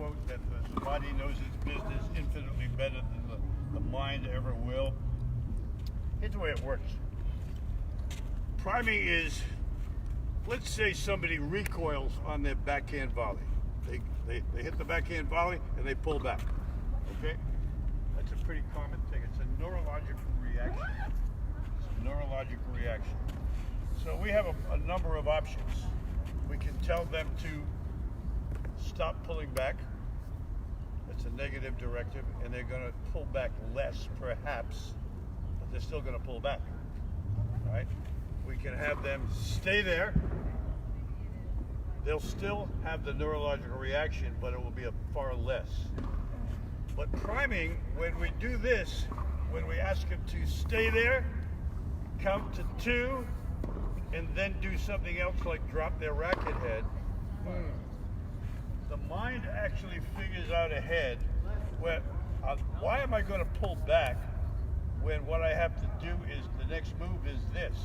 quote that the body knows its business infinitely better than the mind ever will. Here's the way it works. Priming is, let's say somebody recoils on their backhand volley. They hit the backhand volley and they pull back. Okay? That's a pretty common thing. It's a neurological reaction. It's a neurological reaction. So we have a number of options. We can tell them to stop pulling back. That's a negative directive, and they're going to pull back less, perhaps, but they're still going to pull back. Right? We can have them stay there. They'll still have the neurological reaction, but it will be a far less. But priming, when we do this, when we ask them to stay there, count to 2, and then do something else like drop their racket head, the mind actually figures out ahead, why am I going to pull back when what I have to do is the next move is this?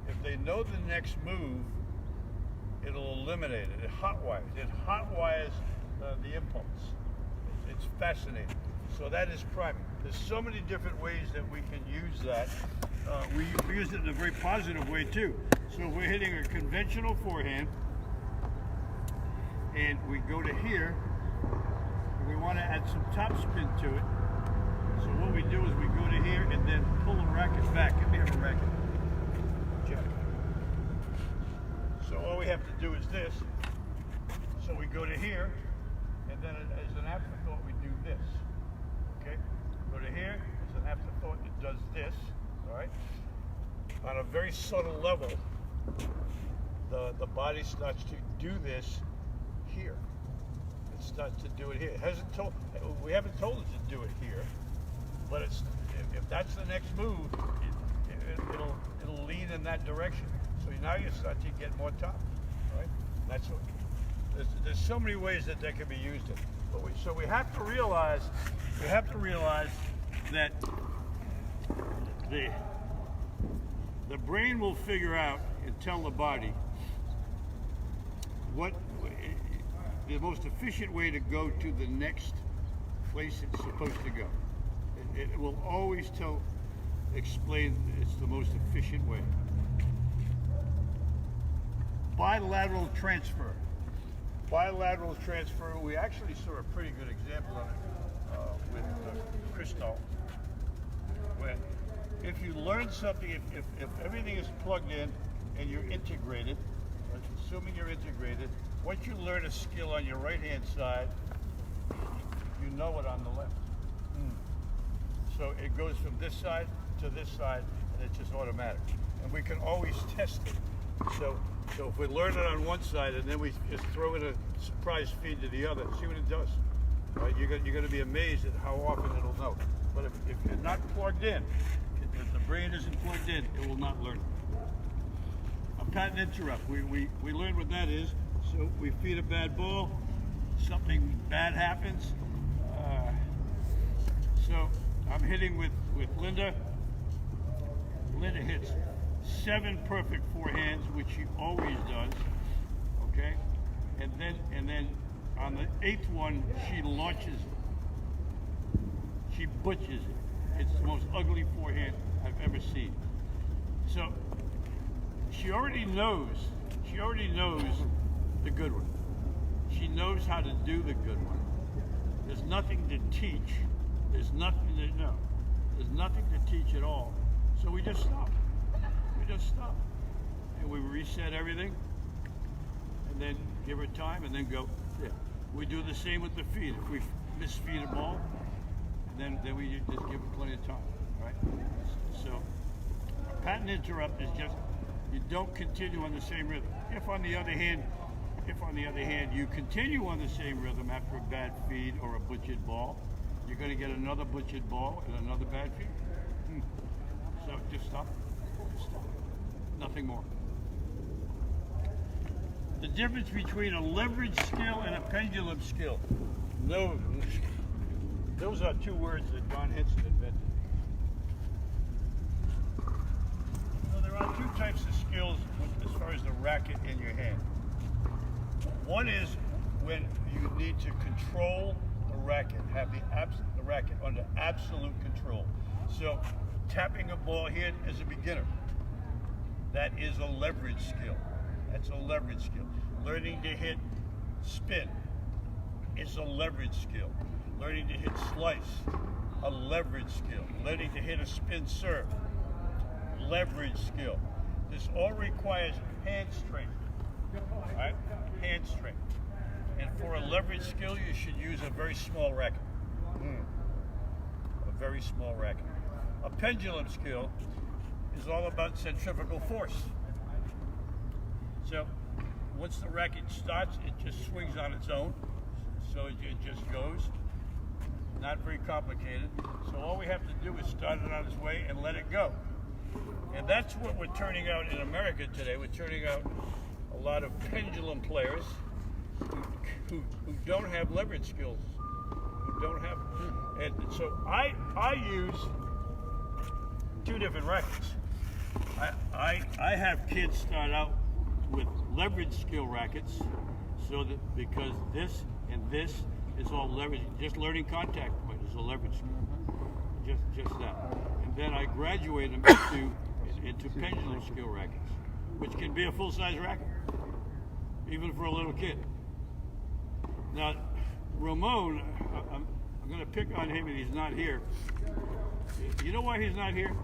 If they know the next move, it'll eliminate it. It hotwires the impulse. It's fascinating. So that is priming. There's so many different ways that we can use that. We use it in a very positive way too. So if we're hitting a conventional forehand, and we go to here, and we want to add some topspin to it. So what we do is we go to here and then pull the racket back. Let me have a racket. Check. So all we have to do is this. So we go to here, and then as an afterthought, we do this. Okay? Go to here, as an afterthought, it does this. All right? On a very subtle level, the body starts to do this here. It starts to do it here. We haven't told it to do it here, but if that's the next move, it'll lean in that direction. So now you start to get more top, right? That's what. There's so many ways that can be used in. But so we have to realize that the brain will figure out and tell the body what the most efficient way to go to the next place it's supposed to go. It will always explain it's the most efficient way. Bilateral transfer. Bilateral transfer, we actually saw a pretty good example of it with Crystal. When if you learn something, if everything is plugged in and you're integrated, assuming you're integrated, once you learn a skill on your right-hand side, you know it on the left. So it goes from this side to this side, and it's just automatic. And we can always test it. So if we learn it on one side and then we just throw in a surprise feed to the other, see what it does. Right? You're going to be amazed at how often it'll know. But if you're not plugged in, if the brain isn't plugged in, it will not learn. A pattern interrupt. We learned what that is. So we feed a bad ball, something bad happens. So I'm hitting with Linda. Linda hits 7 perfect forehands, which she always does. Okay, and then on the 8th one, she launches it. She butches it. It's the most ugly forehand I've ever seen. So she already knows the good one. She knows how to do the good one. There's nothing to teach. There's nothing to teach at all. So we just stop. And we reset everything, and then give her time, and then go. Yeah. We do the same with the feed. If we misfeed a ball, then we just give it plenty of time, right? So a pattern interrupt is just, you don't continue on the same rhythm. If on the other hand you continue on the same rhythm after a bad feed or a butchered ball, you're going to get another butchered ball and another bad feed. So just stop. Nothing more. The difference between a leverage skill and a pendulum skill. No, those are 2 words that Don Henson invented. So there are 2 types of skills as far as the racket in your hand. One is when you need to control the racket, have the racket under absolute control. So tapping a ball here as a beginner, that is a leverage skill. That's a leverage skill. Learning to hit spin is a leverage skill. Learning to hit slice, a leverage skill. Learning to hit a spin serve, leverage skill. This all requires hand strength, right? Hand strength. And for a leverage skill, you should use a very small racket. A very small racket. A pendulum skill is all about centrifugal force. So once the racket starts, it just swings on its own. So it just goes. Not very complicated. So all we have to do is start it on its way and let it go. And that's what we're turning out in America today. We're turning out a lot of pendulum players who don't have leverage skills, who don't have. And so I use two different rackets. I have kids start out with leverage skill rackets, so that because this and this is all leverage, just learning contact point is a leverage skill, just that. And then I graduate them into pendulum skill rackets, which can be a full-size racket, even for a little kid. Now, Ramon, I'm going to pick on him, and he's not here. You know why he's not here?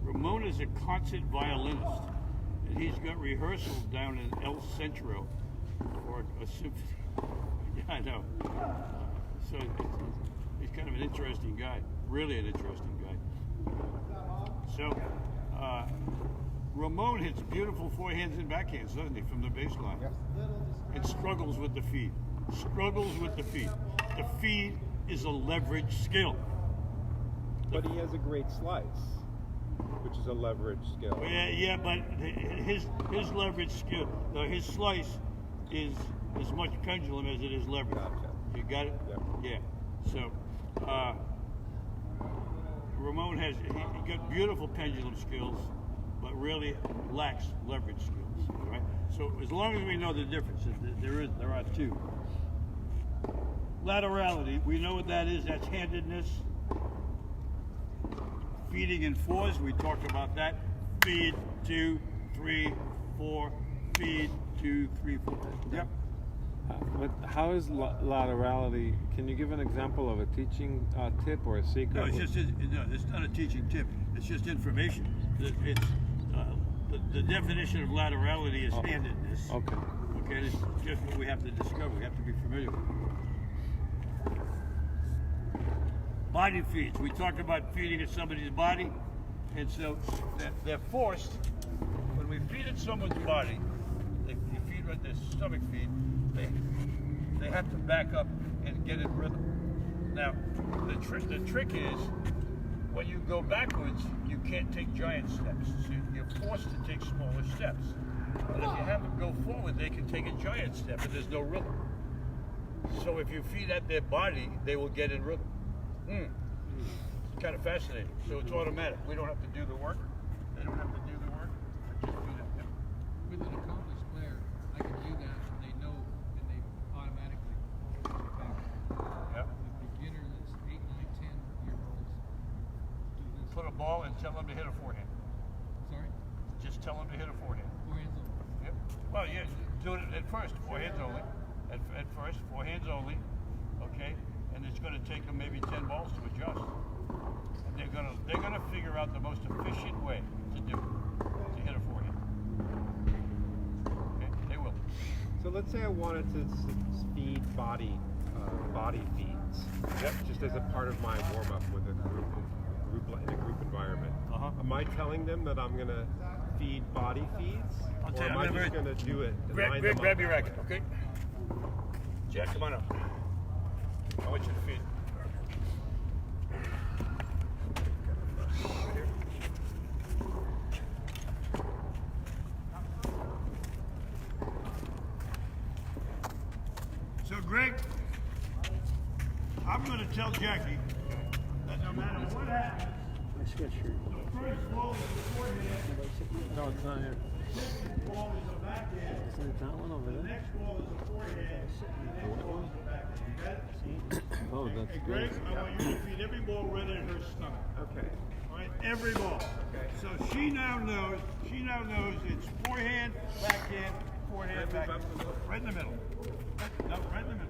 Ramon is a concert violinist, and he's got rehearsals down in El Centro for a symphony. Yeah, I know. So he's kind of an interesting guy, really an interesting guy. So Ramon hits beautiful forehands and backhands, doesn't he, from the baseline? Yes. And struggles with the feed. Struggles with the feed. The feed is a leverage skill. But he has a great slice, which is a leverage skill. Yeah, but his leverage skill, his slice is as much pendulum as it is leverage. Gotcha. You got it? Yep. Yeah. So Ramon he got beautiful pendulum skills, but really lacks leverage skills. Right? So as long as we know the difference, there are two. Laterality, we know what that is. That's handedness. Feeding in fours, we talked about that. Feed, 2, 3, 4. Feed, 2, 3, 4. Yep. But how is laterality? Can you give an example of a teaching tip or a secret? No, it's not a teaching tip. It's just information. It's the definition of laterality is handedness. Okay. Okay, it's just what we have to discover. We have to be familiar with it. Body feeds. We talked about feeding at somebody's body, and so they're forced. When we feed at someone's body, you feed with their stomach feed. They have to back up and get in rhythm. Now, the trick is when you go backwards, you can't take giant steps. So you're forced to take smaller steps. But if you have them go forward, they can take a giant step, and there's no rhythm. So if you feed at their body, they will get in rhythm. It's kind of fascinating. So it's automatic. We don't have to do the work. They don't have to do the work. I just do that. With an accomplished player, I can do that, and they know, and they automatically get back. Yeah. The beginner that's 8, 9, 10-year-olds do this. Put a ball and tell them to hit a forehand. Sorry? Just tell them to hit a forehand. Forehands only. Yep. Well, yeah, do it at first. Forehands only. At first, forehands only. Okay. And it's going to take them maybe 10 balls to adjust. And they're gonna figure out the most efficient way to do it, to hit a forehand. Okay, they will. So let's say I wanted to feed body feeds, Yep. just as a part of my warm up with a group in a group environment. Am I telling them that I'm going to feed body feeds, I'll or tell you, am I just going to do it? And line them Grab up? your racket, okay? Jack, come on up. I want you to feed. So, Greg, I'm going to tell Jackie that no matter what happens, the first ball is the forehand. No, it's not here. second ball is a backhand. Isn't that one over The there? next ball is a forehand. The next ball is a backhand. You got it? See? Oh, that's Hey, Greg, good. I want you to feed every ball right in her stomach. Okay. All right, every ball. Okay. So she now knows it's forehand, backhand, forehand, backhand. Right in the middle. No, right in the middle.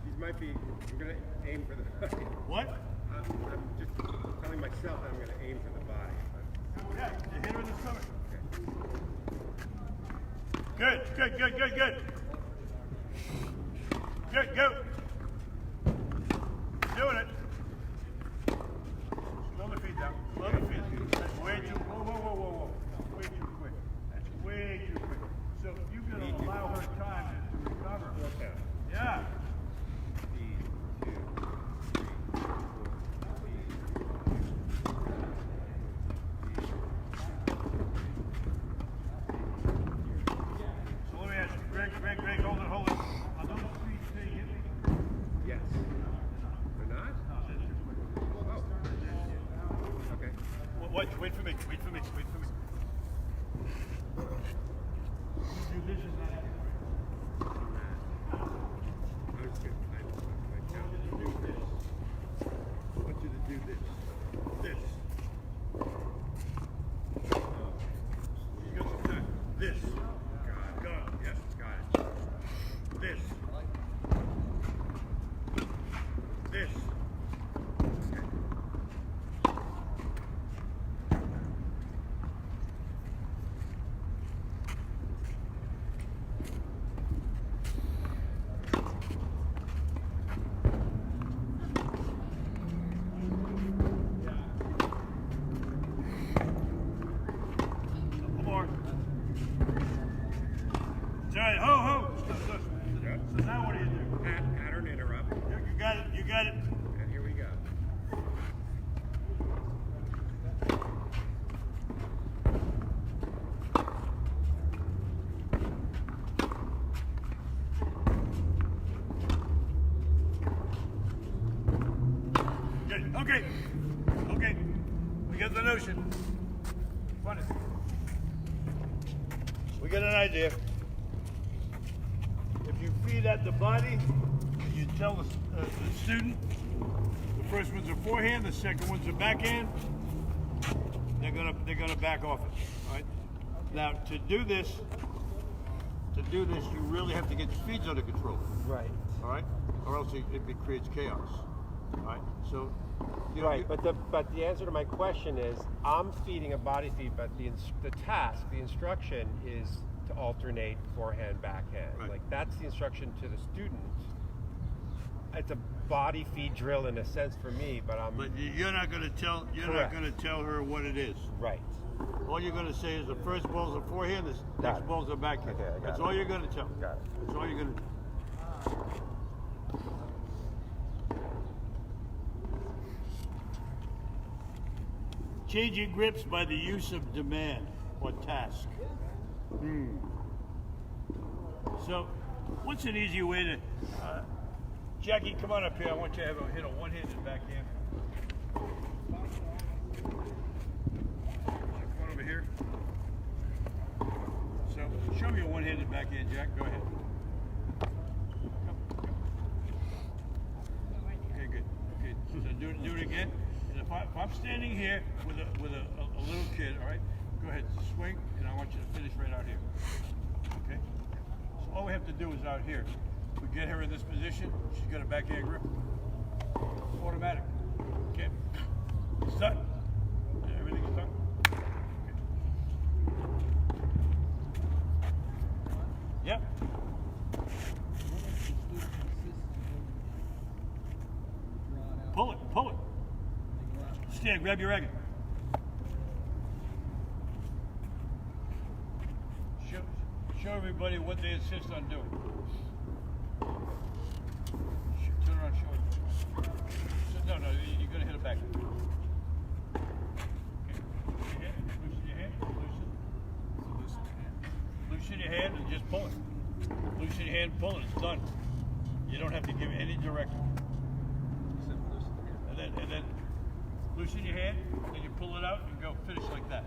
These might be. I'm gonna aim for the. What? I'm just telling myself that I'm gonna aim for the body. But, Yeah, you hit her in the stomach. okay. Good, good, good, good, good. Good, go. Doing it. Slow the feet down. Slow the feet. That's way too. Whoa, whoa, whoa, whoa, whoa. Way too quick. That's way too quick. So you can allow her time to recover. Okay. Yeah. So let me ask you, Greg, hold it. Are those three stay in me? Yes. They're not? No, that's too quick. Oh. Okay. Wait for me. You do this is not I was good. I want you to do this. I want you to do this. this. You got some time. This. Got it. Go. Yes. Got it. This. This. Couple more. It's all right. Ho. So now what do you do? Pattern interrupt. You got it. You got it. And here we go. Good. Okay. We got the notion. Funny. We got an idea. If you feed at the body, you tell the student the first one's a forehand, the second one's a backhand. They're gonna back off it. All right. Now to do this, you really have to get your feet under control. Right. All right, or else it creates chaos. All right. So. Right, but the answer to my question is, I'm feeding a body feed, but the instruction is to alternate forehand, backhand. Right. Like that's the instruction to the student. It's a body feed drill in a sense for me, but I'm. But you're not going to tell. You're Correct. not going to tell her what it is. Right. All you're going to say is the first ball's a forehand, the Got next it. ball's a backhand. Okay, I got That's it. all you're going to tell. Got it. That's all you're going to do. Changing grips by the use of demand or task. So, what's an easy way to... Jackie, come on up here. I want you to hit a one-handed backhand. Come on over here. So, show me a one-handed backhand, Jack. Go ahead. Come. Okay, good. Okay, so do it again. And if I'm standing here with a little kid, all right, go ahead, swing, and I want you to finish right out here. Okay? So all we have to do is out here. We get her in this position, she's got a backhand grip. Automatic. Okay? It's done. Everything is done. Okay. Yep. Pull it. Stand, grab your racket. Show everybody what they insist on doing. Turn around, show it. No, you're going to hit it back. Okay. Loosen your hand. Loosen your hand and just pull it. Loosen your hand, pull it. It's done. You don't have to give any direction. And then Loosen your hand, then you pull it out and go finish like that.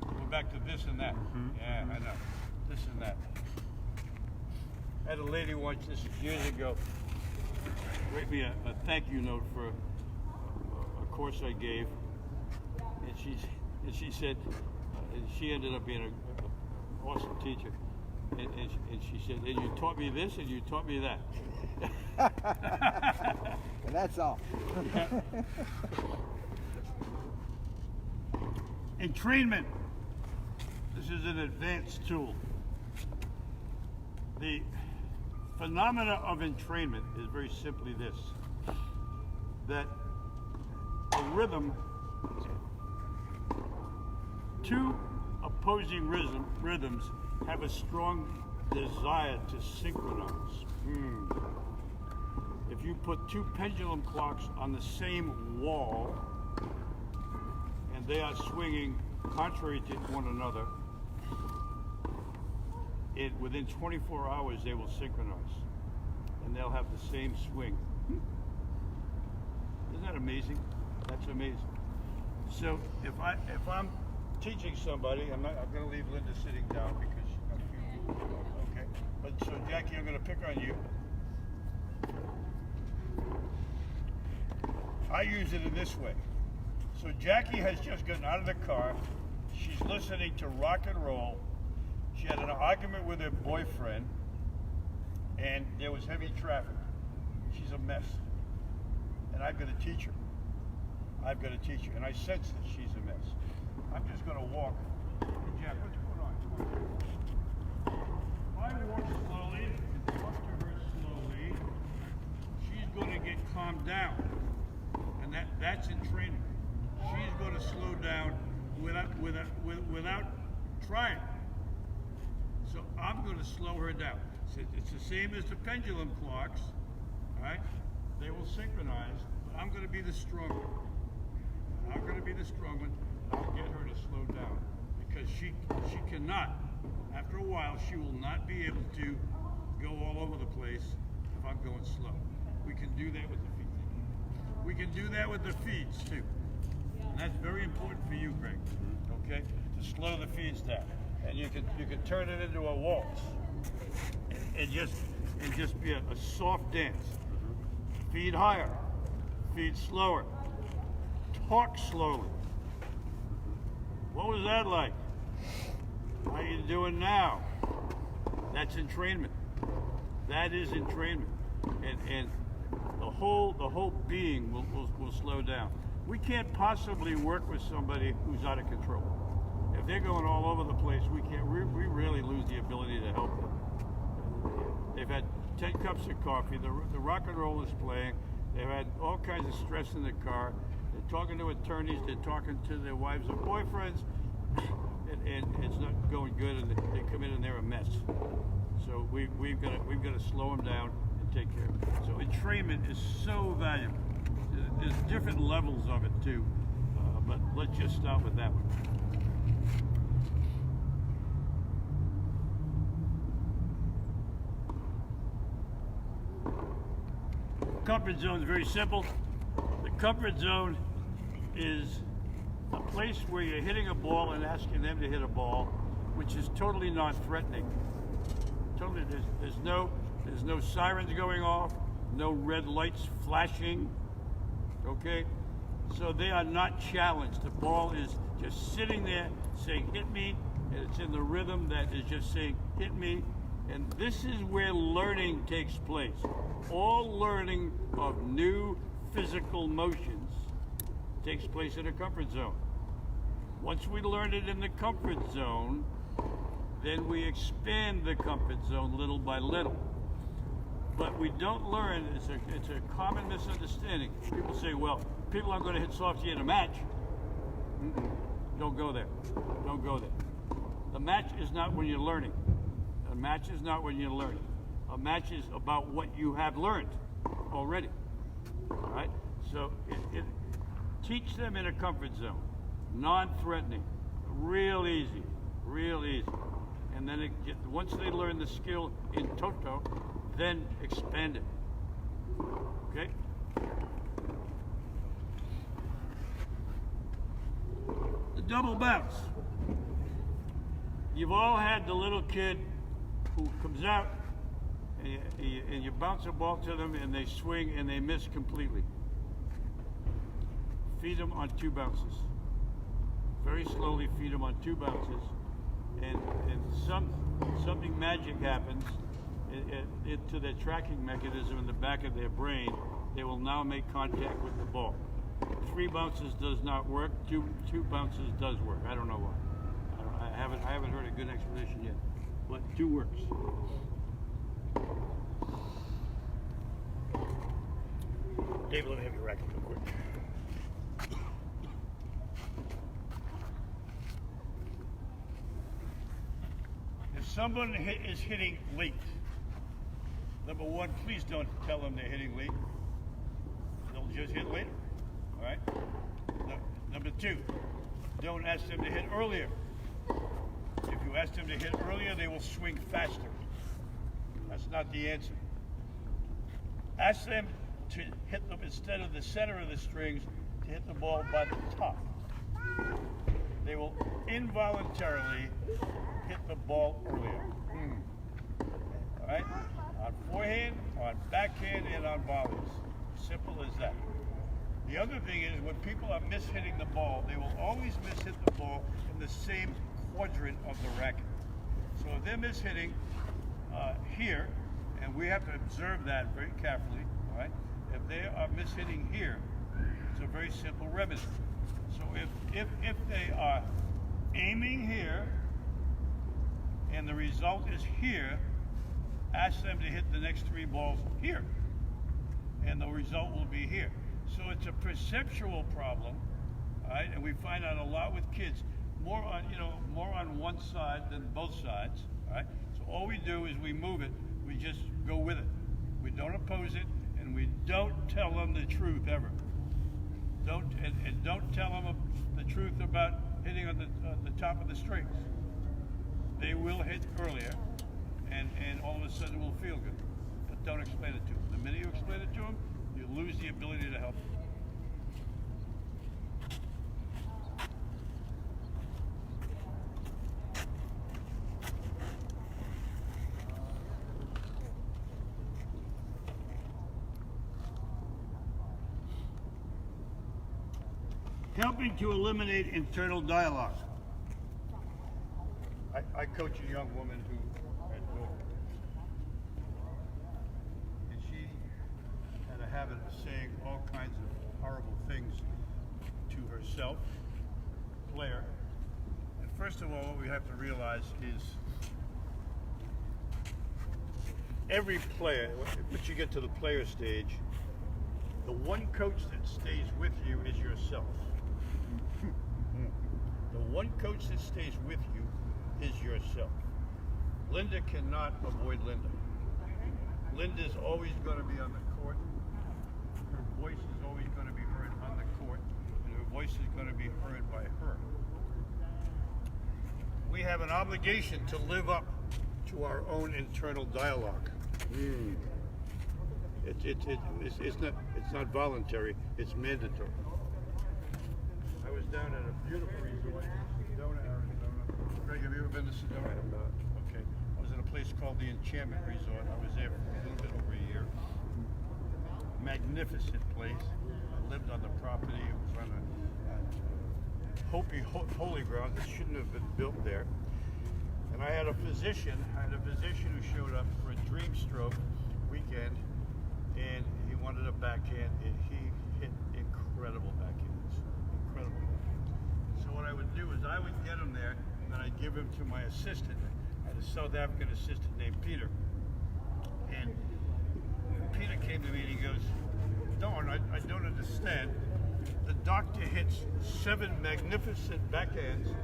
Go back to this and that. Yeah, I know. This and that. I had a lady once, this is years ago, write me a thank you note for a course I gave, and she said, and she ended up being an awesome teacher, and she said, and you taught me this and you taught me that. And that's all. Entrainment. This is an advanced tool. The phenomena of entrainment is very simply this, that a rhythm, two opposing rhythms have a strong desire to synchronize. If you put two pendulum clocks on the same wall and they are swinging contrary to one another, within 24 hours they will synchronize and they'll have the same swing. Isn't that amazing? That's amazing. So if I'm teaching somebody, I'm going to leave Linda sitting down because okay. But so Jackie, I'm going to pick on you. I use it in this way. So Jackie has just gotten out of the car. She's listening to rock and roll. She had an argument with her boyfriend, and there was heavy traffic. She's a mess. And I've got to teach her. I've got to teach her. And I sense that she's a mess. I'm just going to walk. Hey, Jack, what's going on? If I walk slowly and talk to her slowly, she's going to get calmed down. And that's in training. She's going to slow down without trying. So I'm going to slow her down. So it's the same as the pendulum clocks, all right? They will synchronize, but I'm going to be the strong one. I'm going to be the strong one. I'll get her to slow down because she cannot. After a while, she will not be able to go all over the place if I'm going slow. We can do that with the feet. We can do that with the feeds too. And that's very important for you, Greg. Okay? To slow the feeds down. And you can turn it into a waltz. And just be a soft dance. Feed higher. Feed slower. Talk slowly. What was that like? How you doing now? That's entrainment. That is entrainment. And the whole being will slow down. We can't possibly work with somebody who's out of control. If they're going all over the place, we really lose the ability to help them. They've had 10 cups of coffee, the rock and roll is playing, they've had all kinds of stress in the car, they're talking to attorneys, they're talking to their wives or boyfriends, and it's not going good, and they come in and they're a mess. So we've got to slow them down and take care of it. So entrainment is so valuable. There's different levels of it too, but let's just start with that one. Comfort zone is very simple. The comfort zone is a place where you're hitting a ball and asking them to hit a ball, which is totally non-threatening. Totally, there's no sirens going off, no red lights flashing. Okay, so they are not challenged. The ball is just sitting there saying hit me, and it's in the rhythm that is just saying hit me. And this is where learning takes place. All learning of new physical motions takes place in a comfort zone. Once we learn it in the comfort zone, then we expand the comfort zone little by little. But we don't learn, it's a common misunderstanding. People say, well, people aren't going to hit softy in a match. Don't go there. Don't go there. The match is not when you're learning. A match is not when you're learning. A match is about what you have learned already. All right? So teach them in a comfort zone, non-threatening, real easy, real easy. And then once they learn the skill in toto, then expand it. Okay? double bounce. You've all had the little kid who comes out and you bounce a ball to them and they swing and they miss completely. Feed them on 2 bounces. Very slowly feed them on 2 bounces, and something magic happens to their tracking mechanism in the back of their brain. They will now make contact with the ball. 3 bounces does not work. Two bounces does work. I don't know why. I haven't heard a good explanation yet, but 2 works. David, let me have your racket real quick. If someone is hitting late, number 1, please don't tell them they're hitting late. They'll just hit later. All right? Number 2, don't ask them to hit earlier. If you ask them to hit earlier, they will swing faster. That's not the answer. Ask them to hit them instead of the center of the strings, to hit the ball by the top. They will involuntarily hit the ball earlier. All right? On forehand, on backhand, and on volleys. Simple as that. The other thing is, when people are mishitting the ball, they will always mishit the ball in the same quadrant of the racket. So if they're mishitting here, and we have to observe that very carefully, all right? If they are mishitting here, it's a very simple remedy. So if they are aiming here, and the result is here, ask them to hit the next 3 balls here, and the result will be here. So it's a perceptual problem, all right? And we find out a lot with kids, more on one side than both sides, all right? So all we do is we move it, we just go with it. We don't oppose it, and we don't tell them the truth ever. Don't tell them the truth about hitting on the top of the strings. They will hit earlier, and all of a sudden it will feel good. But don't explain it to them. The minute you explain it to them, you lose the ability to help them. Helping to eliminate internal dialogue. I coach a young woman who had a daughter, and she had a habit of saying all kinds of horrible things to herself, player. And first of all, what we have to realize is every player, once you get to the player stage, the one coach that stays with you is yourself. The one coach that stays with you is yourself. Linda cannot avoid Linda. Linda's always going to be on the court. Her voice is always going to be heard on the court, and her voice is going to be heard by her. We have an obligation to live up to our own internal dialogue. It's not voluntary, it's mandatory. I was down at a beautiful resort in Sedona, Arizona. Greg, have you ever been to Sedona? I have not. Okay. I was in a place called the Enchantment Resort. I was there for a little bit over a year. Magnificent place. I lived on the property. It was on a holy ground that shouldn't have been built there. And I had a physician who showed up for a dream stroke weekend, and he wanted a backhand, and he hit incredible backhands. Incredible. So what I would do is I would get him there, and then I'd give him to my assistant. I had a South African assistant named Peter. And Peter came to me and he goes, "Darn, I don't understand. The doctor hits 7 magnificent backhands,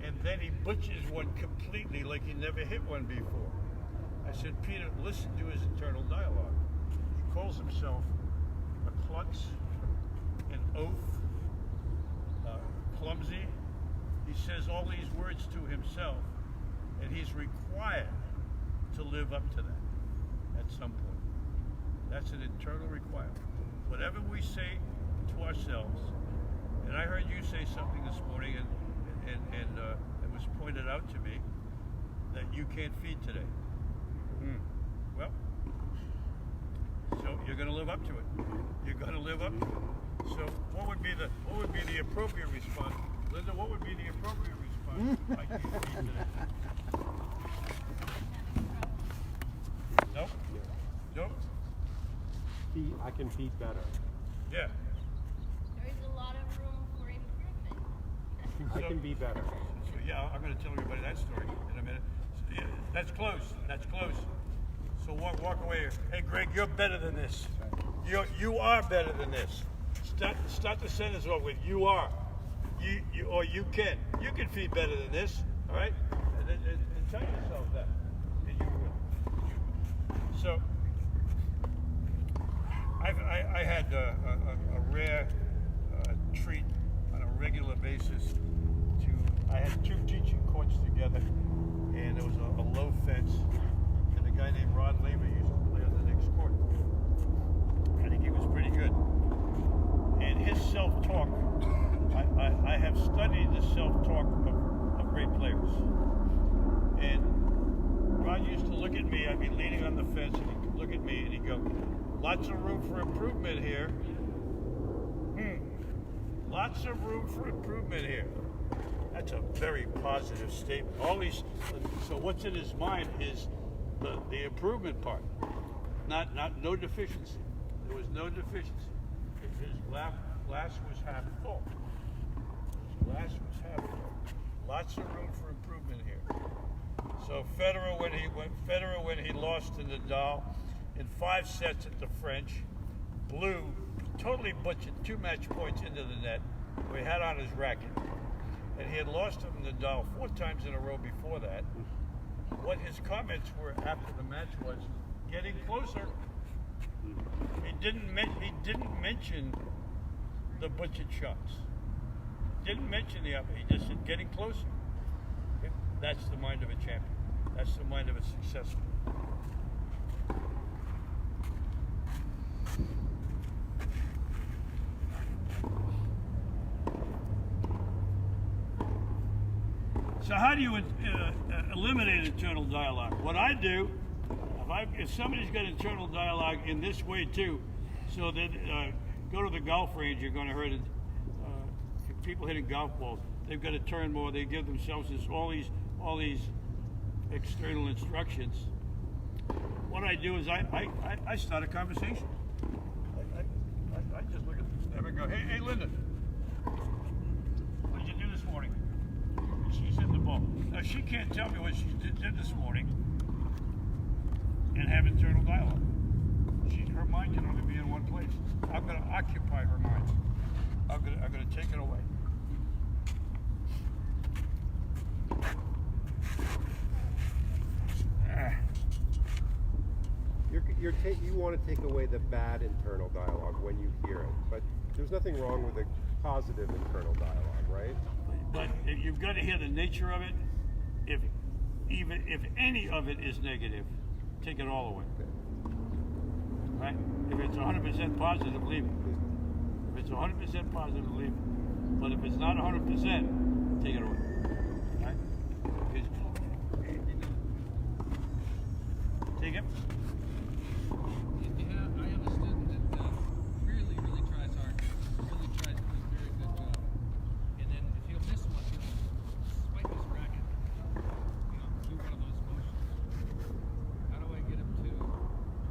and then he butchers one completely like he never hit one before." I said, "Peter, listen to his internal dialogue. He calls himself a klutz, an oaf, clumsy. He says all these words to himself, and he's required to live up to that at some point. That's an internal requirement. Whatever we say to ourselves And I heard you say something this morning, and it was pointed out to me that you can't feed today. Well, so you're going to live up to it. You're going to live up to it. So what would be the appropriate response, Linda? What would be the appropriate response? I can't feed today. Nope. Nope. I can feed better. Yeah. There's a lot of room for improvement. I can be better. So yeah, I'm going to tell everybody that story in a minute. So, yeah, that's close. That's close. So walk away. Hey, Greg, you're better than this. You are better than this. Start the sentence off with "you are." You can. You can feed better than this. All right. And tell yourself that. And you will. So I had a rare treat on a regular basis. I had two teaching courts together, and there was a low fence, and a guy named Rod Laver used to play on the next court. I think he was pretty good. And his self-talk, I have studied the self-talk of great players. And Rod used to look at me, I'd be leaning on the fence, and he'd look at me and he'd go, "Lots of room for improvement here." Lots of room for improvement here. That's a very positive statement. So what's in his mind is the improvement part, not no deficiency. There was no deficiency. His glass was half full. His glass was half full. Lots of room for improvement here. So Federer, when he lost to Nadal in 5 sets at the French, blew, totally butchered 2 match points into the net, where he had on his racket. And he had lost to Nadal 4 times in a row before that. What his comments were after the match was, getting closer. He didn't mention the butchered shots. Didn't mention the other. He just said, getting closer. That's the mind of a champion. That's the mind of a successful. So how do you eliminate internal dialogue? What I do, if somebody's got internal dialogue in this way too, so that go to the golf range, you're going to hurt it. People hitting golf balls, they've got to turn more. They give themselves all these external instructions. What I do is I start a conversation. I just look at this and go, hey Linda, what did you do this morning? She's hitting the ball. Now she can't tell me what she did this morning and have internal dialogue. Her mind can only be in one place. I'm going to occupy her mind. I'm going to take it away. You want to take away the bad internal dialogue when you hear it, but there's nothing wrong with a positive internal dialogue, right? But you've got to hear the nature of it. If any of it is negative, take it all away. Right? If it's 100% positive, leave it. If it's 100% positive, leave it. But if it's not 100%, take it away. Right? Take it. Yeah, I have a student that really tries hard. Really tries to do a very good job. And then if he'll miss one, he'll spike his racket. Do one of those motions. How do I get him to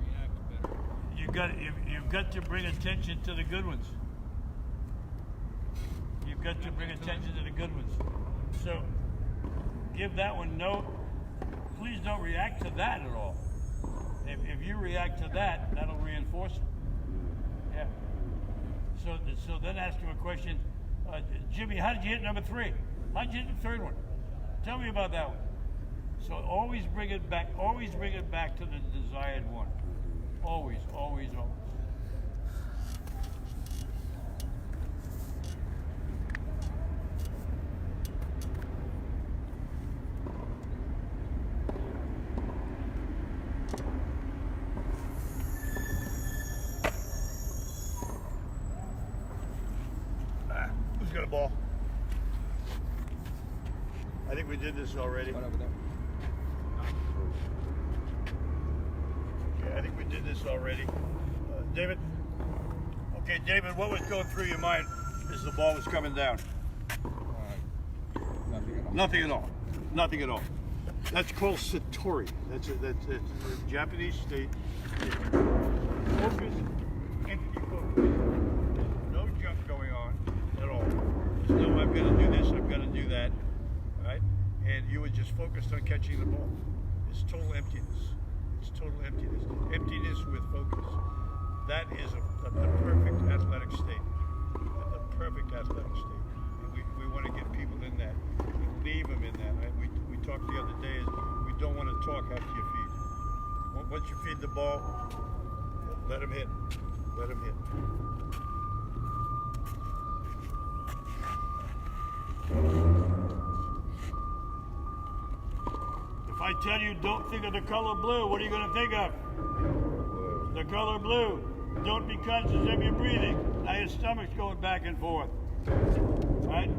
react better? You've got to bring attention to the good ones. You've got to bring attention to the good ones. So give that one no. Please don't react to that at all. If you react to that, that'll reinforce it. Yeah. So then ask him a question. Jimmy, how did you hit number 3? How did you hit the 3rd one? Tell me about that one. So always bring it back. Always bring it back to the desired one. Always, always, always. we did this already. One over there. Okay, I think we did this already. David? Okay, David, what was going through your mind as the ball was coming down? Nothing at all. Nothing at all. Nothing at all. That's called satori. That's a Japanese state. Focus, empty focus. No junk going on at all. There's no, I'm going to do this, I'm going to do that. Right? And you were just focused on catching the ball. It's total emptiness. It's total emptiness. Emptiness with focus. That is the perfect athletic state. The perfect athletic state. And we want to get people in that. And leave them in that. Right? We talked the other day is we don't want to talk after you feed. Once you feed the ball, let them hit. Let them hit. If I tell you don't think of the color blue, what are you going to think of? The color blue. Don't be conscious of your breathing. Now your stomach's going back and forth. Right?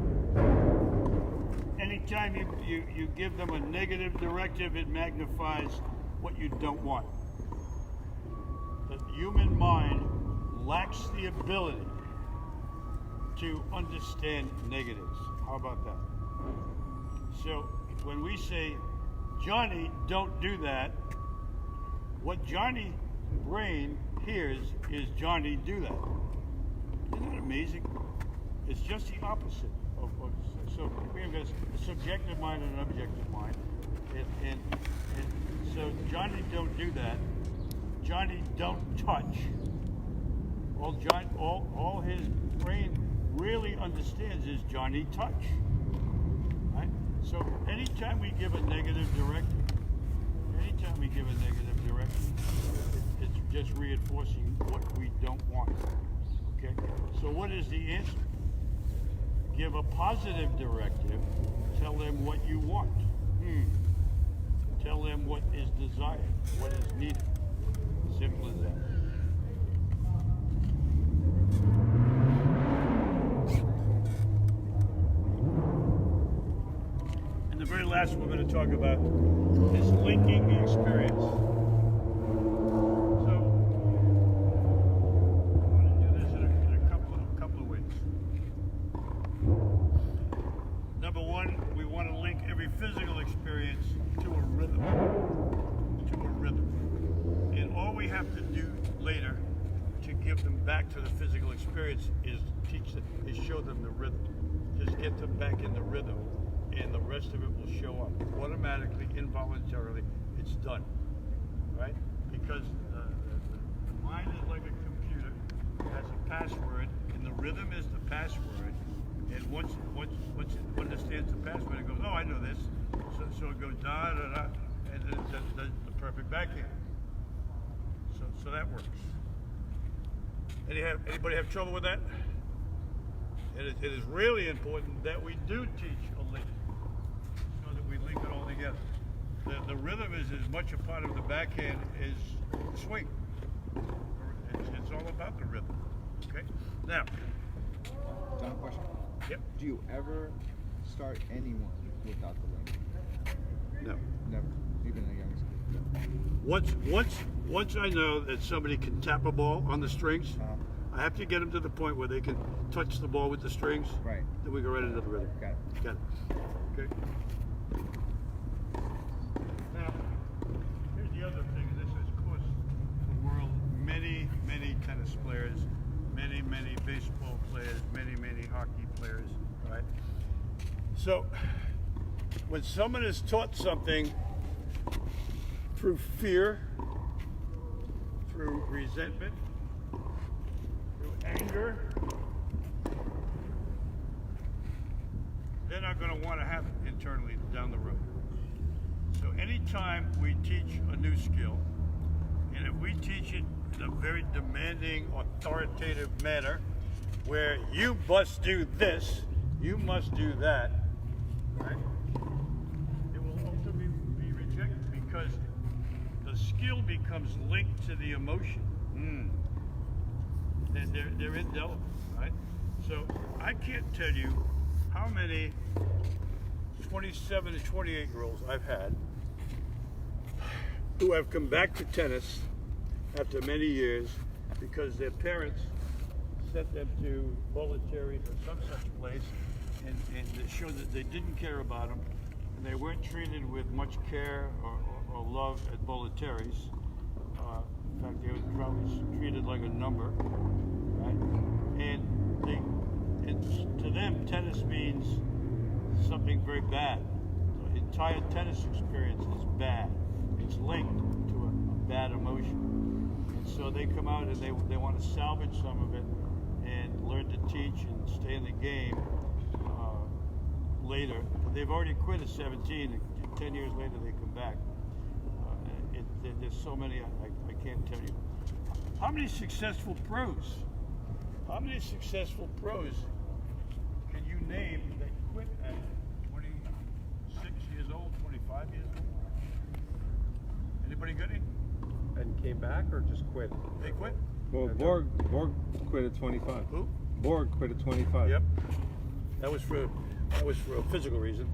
Anytime you give them a negative directive, it magnifies what you don't want. The human mind lacks the ability to understand negatives. How about that? So when we say, Johnny, don't do that, what Johnny brain hears is Johnny, do that. Isn't that amazing? It's just the opposite of so we have a subjective mind and an objective mind. And so Johnny, don't do that. Johnny, don't touch. All his brain really understands is Johnny, touch. Right? So anytime we give a negative directive, it's just reinforcing what we don't want. Okay? So what is the answer? Give a positive directive. Tell them what you want. Tell them what is desired, what is needed. Simple as that. And the very last one we're going to talk about is linking the experience. So, I want to do this in a couple of ways. Number one, we want to link every physical experience to a rhythm. And all we have to do later to give them back to the physical experience is show them the rhythm. Just get them back in the rhythm, and the rest of it will show up automatically, involuntarily. It's done, right? Because the mind is like a computer. It has a password, and the rhythm is the password. And once it understands the password, it goes, oh, I know this. So it goes da da da, and then it does the perfect backhand. So that works. Anybody have trouble with that? It is really important that we do teach a link, so that we link it all together. The rhythm is as much a part of the backhand as the swing. It's all about the rhythm. Okay. Now. John, question. Yep. Do you ever start anyone without the link? No. Never. Even a young school. Once I know that somebody can tap a ball on the strings, I have to get them to the point where they can touch the ball with the strings. Right. Then we go right into the rhythm. Got it. Got it. Okay. Now, here's the other thing. This has cost the world many tennis players, many baseball players, many hockey players. Right. So, when someone is taught something through fear, through resentment, through anger, they're not going to want to have it internally down the road. So anytime we teach a new skill, and if we teach it in a very demanding, authoritative manner, where you must do this, you must do that, right? It will ultimately be rejected because the skill becomes linked to the emotion. They're indelible, right? So I can't tell you how many 27 and 28-year-olds I've had who have come back to tennis after many years because their parents sent them to volunteering or some such place and it showed that they didn't care about them and they weren't treated with much care or love at volunteers. In fact, they were probably treated like a number, right? And to them, tennis means something very bad. The entire tennis experience is bad. It's linked to a bad emotion. And so they come out and they want to salvage some of it and learn to teach and stay in the game later. But they've already quit at 17, and 10 years later they come back. There's so many, I can't tell you. How many successful pros? How many successful pros can you name that quit at 26 years old, 25 years old? Anybody got any? And came back or just quit? They quit? Well, Borg quit at 25. Who? Borg quit at 25. Yep. That was for a physical reason.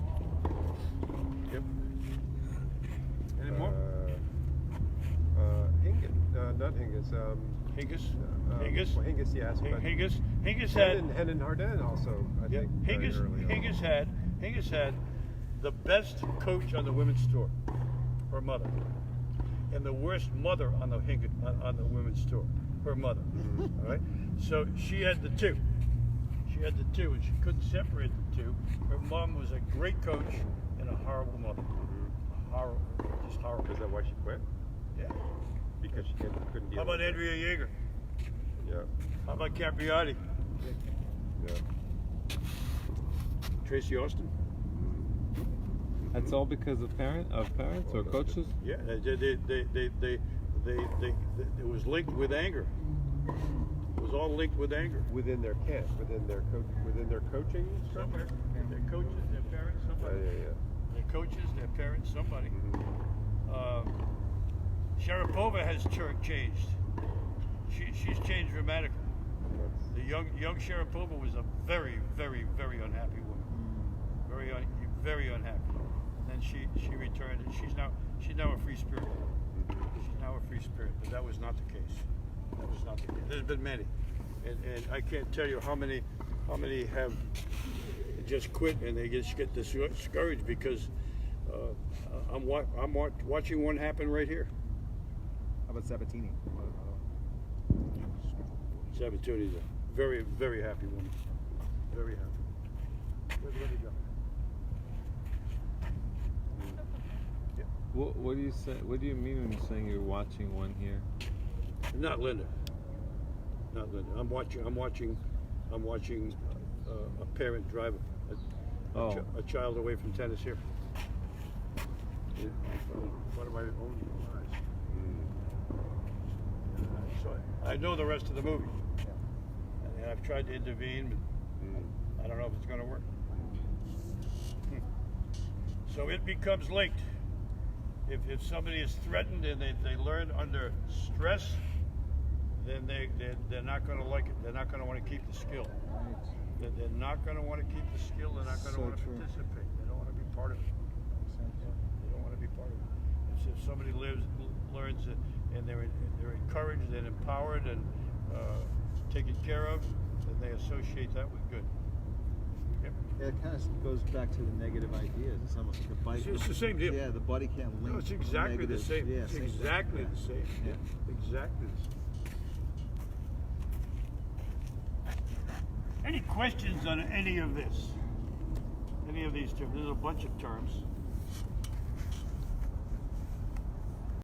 Yep. Any more? Not Hingis. Hingis? Well, Hingis, yes. But Hingis had. Hennon Harden also, I think. very early on. Hingis had the best coach on the women's tour, her mother, and the worst mother on the on the women's tour, her mother. All right. So she had the two. She had the two, and she couldn't separate the two. Her mom was a great coach and a horrible mother. Horrible, just horrible. Is that why she quit? Yeah. Because she couldn't deal How about with it. Andrea Jaeger? Yeah. How about Capriati? Yeah. Tracy Austin? That's all because of parents or coaches? Yeah, it was linked with anger. It was all linked with anger. Within their camp, within their coaching structure. Somewhere. Their coaches, their parents, somebody. Yeah. Their coaches, their parents, somebody. Sharapova has changed. She's changed dramatically. The young Sharapova was a very, very, very unhappy woman. Very unhappy. And then she returned, and she's now a free spirit. She's now a free spirit, but that was not the case. That was not the case. There's been many, and I can't tell you how many have just quit and they just get discouraged because I'm watching one happen right here. How about Sabatini? Sabatini's a very, very happy woman. Very happy. Where'd he go? What do you say? What do you mean when you're saying you're watching one here? Not Linda. Not Linda. I'm watching a parent drive a child away from tennis here. In front of my own eyes. So I know the rest of the movie, and I've tried to intervene, but I don't know if it's going to work. So it becomes linked. If somebody is threatened and they learn under stress, then they're not going to like it. They're not going to want to keep the skill. They're not going to want to keep the skill. They're not going to want to participate. They don't want to be part of it. They don't want to be part of it. If somebody learns it, and they're encouraged and empowered and taken care of, then they associate that with good. Yep. Yeah, it kind of goes back to the negative ideas. It's almost like a body. It's the same deal. Yeah, the body can't link. No, it's exactly the negatives. same. Yeah, It's same thing. exactly Yeah. the same. Yeah. Exactly the same. Any questions on any of this? Any of these terms? There's a bunch of terms.